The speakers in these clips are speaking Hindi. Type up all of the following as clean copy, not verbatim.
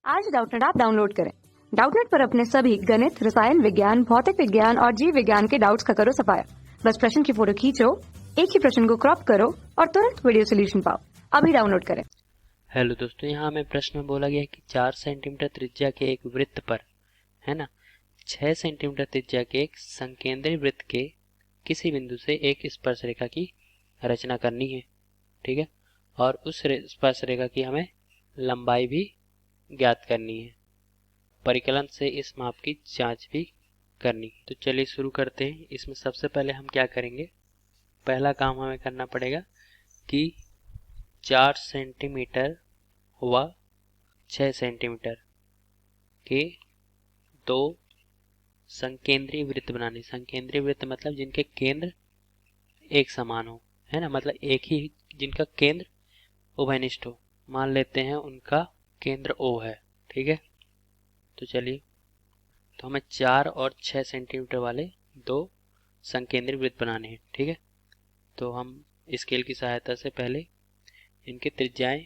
आज डाउटनेट ऐप डाउनलोड करें। डाउटनेट पर अपने सभी गणित, रसायन विज्ञान, भौतिक विज्ञान और जीव विज्ञान के डाउट्स का करो सफाया। बस प्रश्न की फोटो खींचो, एक ही प्रश्न को क्रॉप करो और तुरंत वीडियो सोल्यूशन पाओ। अभी डाउनलोड करें। हेलो दोस्तों, यहाँ हमें प्रश्न में बोला गया है कि 4 सेंटीमीटर त्रिज्या के एक वृत्त पर, है ना, 6 सेंटीमीटर त्रिज्या के एक संकेंद्री वृत्त के किसी बिंदु से एक स्पर्श रेखा की रचना करनी है। ठीक है, और उस स्पर्श रेखा की हमें लंबाई भी ज्ञात करनी है। परिकलन से इस माप की जांच भी करनी है। तो चलिए शुरू करते हैं। इसमें सबसे पहले हम क्या करेंगे, पहला काम हमें करना पड़ेगा कि 4 सेंटीमीटर हुआ 6 सेंटीमीटर के दो संकेंद्रीय वृत्त बनाने। संकेंद्रीय वृत्त मतलब जिनके केंद्र एक समान हो, है ना, मतलब एक ही जिनका केंद्र उभयनिष्ठ हो। मान लेते हैं उनका केंद्र O है। ठीक है, तो चलिए, तो हमें 4 और 6 सेंटीमीटर वाले दो संकेंद्रीय वृत्त बनाने हैं। ठीक है, तो हम स्केल की सहायता से पहले इनके त्रिज्याएं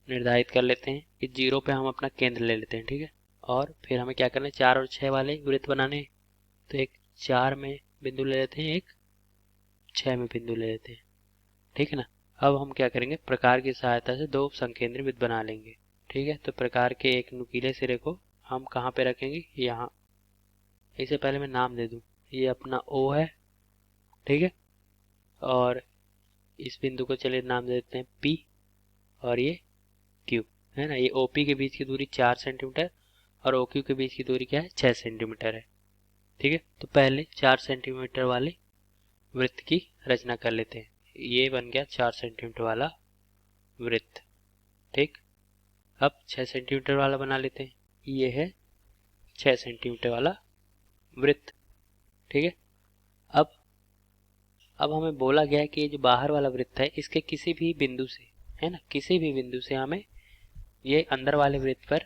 निर्धारित कर लेते हैं कि 0 पे हम अपना केंद्र ले लेते हैं। ठीक है, और फिर हमें क्या करना है, 4 और 6 वाले वृत्त बनाने हैं। तो एक 4 में बिंदु ले लेते हैं, एक 6 में बिंदु ले लेते हैं। ठीक है ना। अब हम क्या करेंगे, प्रकार की सहायता से दो संकेंद्री वृत्त बना लेंगे। ठीक है, तो प्रकार के एक नुकीले सिरे को हम कहाँ पे रखेंगे, यहाँ। इसे पहले मैं नाम दे दूं, ये अपना O है। ठीक है, और इस बिंदु को चलिए नाम दे देते हैं P, और ये Q, है ना। ये OP के बीच की दूरी 4 सेंटीमीटर और OQ के बीच की दूरी क्या है, 6 सेंटीमीटर है। ठीक है, तो पहले 4 सेंटीमीटर वाले वृत्त की रचना कर लेते हैं। ये बन गया 4 सेंटीमीटर वाला वृत्त। ठीक, अब 6 सेंटीमीटर वाला बना लेते हैं। ये है 6 सेंटीमीटर वाला वृत्त। ठीक है, अब हमें बोला गया है कि ये जो बाहर वाला वृत्त है, इसके किसी भी बिंदु से, है ना, किसी भी बिंदु से हमें ये अंदर वाले वृत्त पर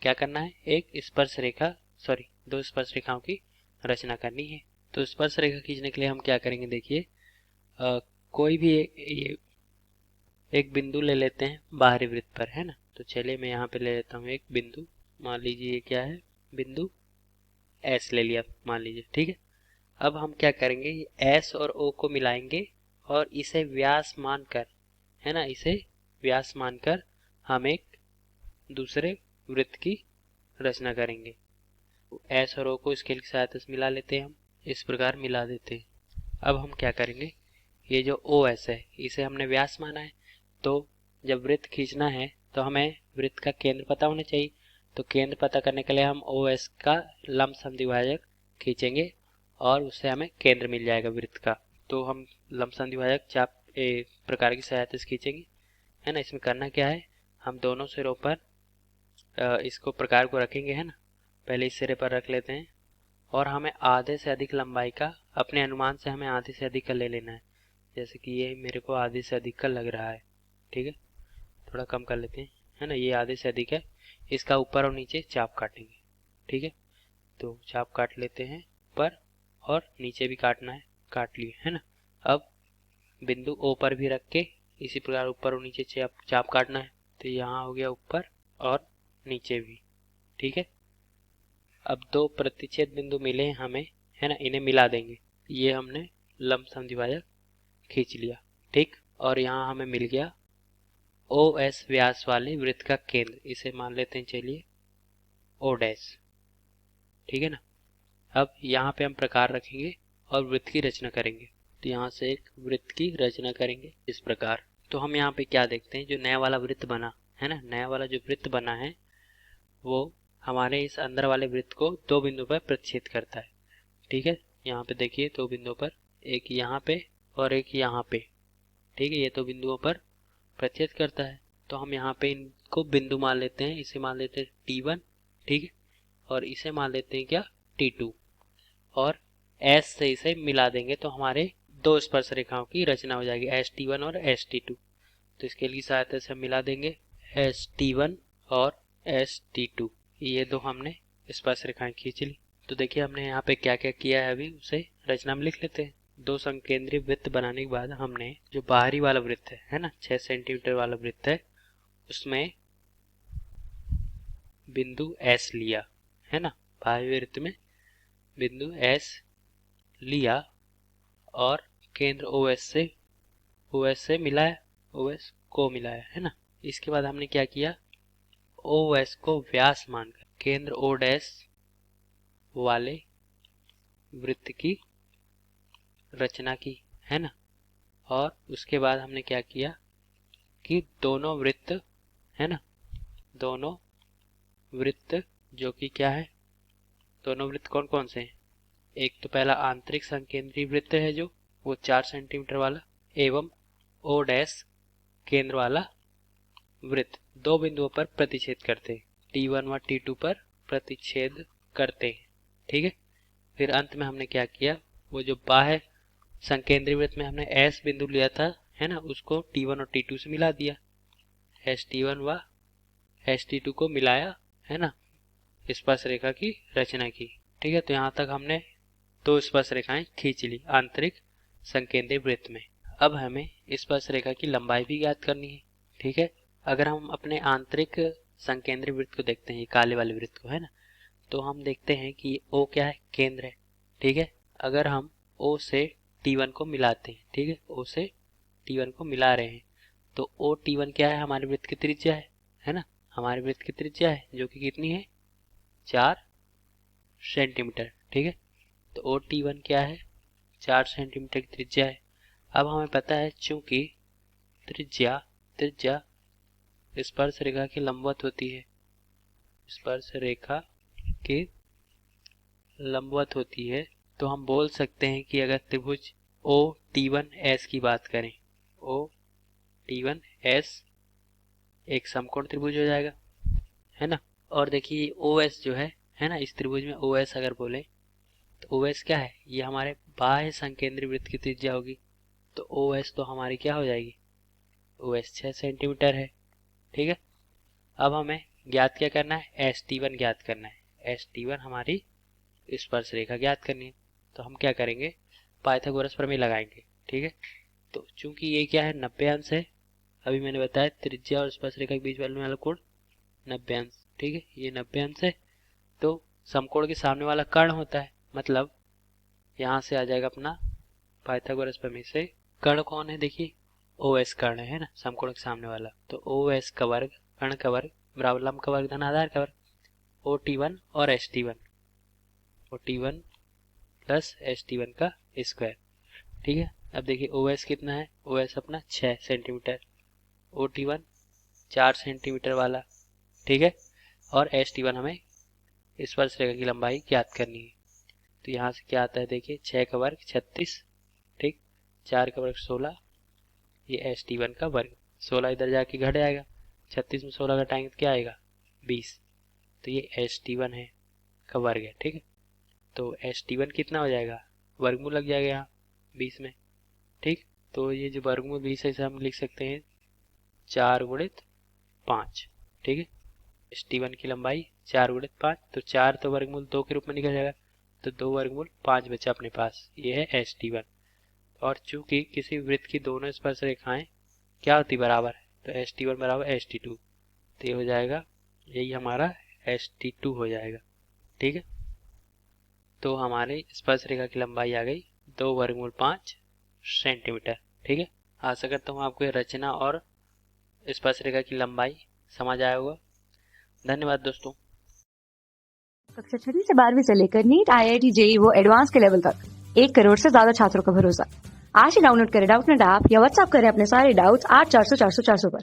क्या करना है, एक स्पर्श रेखा, सॉरी, दो स्पर्श रेखाओं की रचना करनी है। तो स्पर्श रेखा खींचने के लिए हम क्या करेंगे, देखिए, कोई भी एक बिंदु ले लेते हैं बाहरी वृत्त पर, है ना। तो चलिए मैं यहाँ पे ले लेता हूँ एक बिंदु, मान लीजिए ये क्या है, बिंदु S ले लिया, मान लीजिए। ठीक है, अब हम क्या करेंगे, S और O को मिलाएंगे और इसे व्यास मानकर, है ना, इसे व्यास मानकर हम एक दूसरे वृत्त की रचना करेंगे। S और O को स्केल की सहायता से मिला लेते हैं, हम इस प्रकार मिला देते हैं। अब हम क्या करेंगे, ये जो OS है इसे हमने व्यास माना है, तो जब वृत्त खींचना है तो हमें वृत्त का केंद्र पता होना चाहिए। तो केंद्र पता करने के लिए हम OS का लंब समद्विभाजक खींचेंगे और उससे हमें केंद्र मिल जाएगा वृत्त का। तो हम लंब समद्विभाजक चाप प्रकार की सहायता से खींचेंगे, है ना। इसमें करना क्या है, हम दोनों सिरों पर इसको प्रकार को रखेंगे, है ना। पहले इस सिरे पर रख लेते हैं और हमें आधे से अधिक लंबाई का, अपने अनुमान से हमें आधे से अधिक का ले लेना है। जैसे कि ये मेरे को आधे से अधिक का लग रहा है। ठीक है, थोड़ा कम कर लेते हैं, है ना, ये आधे से अधिक है। इसका ऊपर और नीचे चाप काटेंगे। ठीक है, तो चाप काट लेते हैं, ऊपर और नीचे भी काटना है, काट लिए, है ना। अब बिंदु O पर भी रख के इसी प्रकार ऊपर और नीचे चाप काटना है। तो यहाँ हो गया ऊपर और नीचे भी। ठीक है, अब दो प्रतिच्छेद बिंदु मिले हमें, है ना, इन्हें मिला देंगे। ये हमने लंब समद्विभाजक खींच लिया। ठीक, और यहाँ हमें मिल गया OS व्यास वाले वृत्त का केंद्र, इसे मान लेते हैं चलिए O डैश। ठीक है ना। अब यहाँ पे हम प्रकार रखेंगे और वृत्त की रचना करेंगे। तो यहाँ से एक वृत्त की रचना करेंगे इस प्रकार। तो हम यहाँ पे क्या देखते हैं, जो नया वाला वृत्त बना है ना, नया वाला जो वृत्त बना है वो हमारे इस अंदर वाले वृत्त को दो बिंदु पर प्रतिच्छेद करता है। ठीक है, यहाँ पे देखिए दो बिंदुओं पर, एक यहाँ पे और एक यहाँ पे। ठीक है, ये दो बिंदुओं पर प्रतिच्छेद करता है। तो हम यहाँ पे इनको बिंदु मान लेते हैं, इसे मान लेते हैं T1। ठीक है, और इसे मान लेते हैं क्या, T2, और S से इसे मिला देंगे तो हमारे दो स्पर्श रेखाओं की रचना हो जाएगी, ST1 और ST2। तो स्केल की सहायता से हम मिला देंगे ST1 और ST2, ये दो हमने स्पर्श रेखाएं खींच ली। तो देखिए हमने यहाँ पे क्या क्या किया है, अभी उसे रचना में लिख लेते हैं। दो संकेंद्रीय वृत्त बनाने के बाद हमने जो बाहरी वाला वृत्त है ना, 6 सेंटीमीटर वाला वृत्त है, उसमें बिंदु एस लिया, है ना, बाह्य वृत्त में बिंदु एस लिया और केंद्र OS से मिलाया, OS को मिलाया, है ना। इसके बाद हमने क्या किया, OS को व्यास मानकर केंद्र O डैश वाले वृत्त की रचना की, है ना। और उसके बाद हमने क्या किया कि दोनों वृत्त, है ना, दोनों वृत्त जो कि क्या है, दोनों वृत्त कौन कौन से हैं, एक तो पहला आंतरिक संकेंद्रीय वृत्त है जो वो 4 सेंटीमीटर वाला, एवं O डैश केंद्र वाला वृत्त दो बिंदुओं पर प्रतिच्छेद करते हैं, T1 व T2 पर प्रतिच्छेद करते हैं, ठीक है। फिर अंत में हमने क्या किया, वो जो बाह्य संकेंद्रीय वृत्त में हमने S बिंदु लिया था, है ना, उसको T1 और T2 से मिला दिया, ST1 व ST2 को मिलाया, है ना, स्पर्श रेखा की रचना की, ठीक है। तो यहाँ तक हमने दो स्पर्श रेखाएं खींच ली आंतरिक संकेंद्रीय वृत्त में। अब हमें स्पर्श रेखा की लंबाई भी ज्ञात करनी है, ठीक है। अगर हम अपने आंतरिक संकेंद्रीय वृत्त को देखते हैं, काले वाले वृत्त को, है ना, तो हम देखते हैं कि O क्या है, केंद्र है, ठीक है। अगर हम O से T1 को मिलाते हैं, ठीक है, O से T1 को मिला रहे हैं, तो O T1 क्या है, हमारे वृत्त की त्रिज्या है ना, हमारे वृत्त की त्रिज्या है जो कि कितनी है, 4 सेंटीमीटर, ठीक है। तो O T1 क्या है, 4 सेंटीमीटर की त्रिज्या है। अब हमें पता है चूंकि त्रिज्या स्पर्श रेखा की लंबवत होती है, स्पर्श रेखा की लंबवत होती है, तो हम बोल सकते हैं कि अगर त्रिभुज OT1S की बात करें, OT1S एक समकोण त्रिभुज हो जाएगा, है ना। और देखिए OS जो है ना, इस त्रिभुज में OS अगर बोले तो OS क्या है, ये हमारे बाह्य संकेंद्रीय वृत्त की त्रिज्या होगी, तो OS तो हमारी क्या हो जाएगी, OS 6 सेंटीमीटर है, ठीक है। अब हमें ज्ञात क्या करना है, ST1 ज्ञात करना है, ST1 हमारी स्पर्श रेखा ज्ञात करनी है। तो हम क्या करेंगे, पाइथागोरस प्रमेय लगाएंगे, ठीक है। तो चूंकि ये क्या है, 90 अंश है, अभी मैंने बताया त्रिज्या और स्पर्श रेखा के बीच वाला कोण 90 अंश, ठीक है, ये 90 अंश है। तो समकोण के सामने वाला कर्ण होता है, मतलब यहाँ से आ जाएगा अपना पाइथागोरस प्रमेय से, कर्ण कौन है, देखिए OS कर्ण है ना, समकोण के सामने वाला, तो OS का वर्ग, कर्ण का वर्ग बराबर लंब का वर्ग धन आधार का वर्ग, OT1 और ST1, OT1 प्लस ST1 का स्क्वायर, ठीक है। अब देखिए OS कितना है, OS अपना 6 सेंटीमीटर, OT1 4 सेंटीमीटर वाला, ठीक है। और ST1 हमें स्पर्श रेखा की लंबाई ज्ञात करनी है। तो यहाँ से क्या आता है, देखिए 6 का वर्ग 36, ठीक, 4 का वर्ग 16, ये ST1 का वर्ग, 16 इधर जाके घट जाएगा, 36 में 16 घटाएंगे तो क्या आएगा, 20, तो ये ST1 है का वर्ग है, ठीक है। तो ST1 कितना हो जाएगा, वर्गमूल लग जाएगा यहाँ 20 में, ठीक। तो ये जो वर्गमूल 20 है इसे हम लिख सकते हैं 4 गुणित 5, ठीक है। ST1 की लंबाई 4 गुणित 5, तो 4 तो वर्गमूल 2 के रूप में निकल जाएगा, तो 2 वर्गमूल 5 बचा अपने पास, ये है ST1। और चूंकि किसी वृत्त की दोनों स्पर्श रेखाएं क्या होती बराबर है, तो ST1 बराबर ST2, तो ये हो जाएगा, यही हमारा ST2 हो जाएगा, ठीक है। तो हमारे स्पर्श रेखा की लंबाई आ गई 2 वर्गमूल 5 सेंटीमीटर, ठीक है। आशा करता हूँ आपको ये रचना और स्पर्श रेखा की लंबाई समझ आया होगा। धन्यवाद दोस्तों। कक्षा 6 से 12वीं से लेकर नीट, IIT, JEE वो एडवांस के लेवल तक 1 करोड़ से ज्यादा छात्रों का भरोसा। आज ही डाउनलोड करें डाउटनेट ऐप या व्हाट्सएप करें अपने सारे डाउट्स 8400 400 400 पर।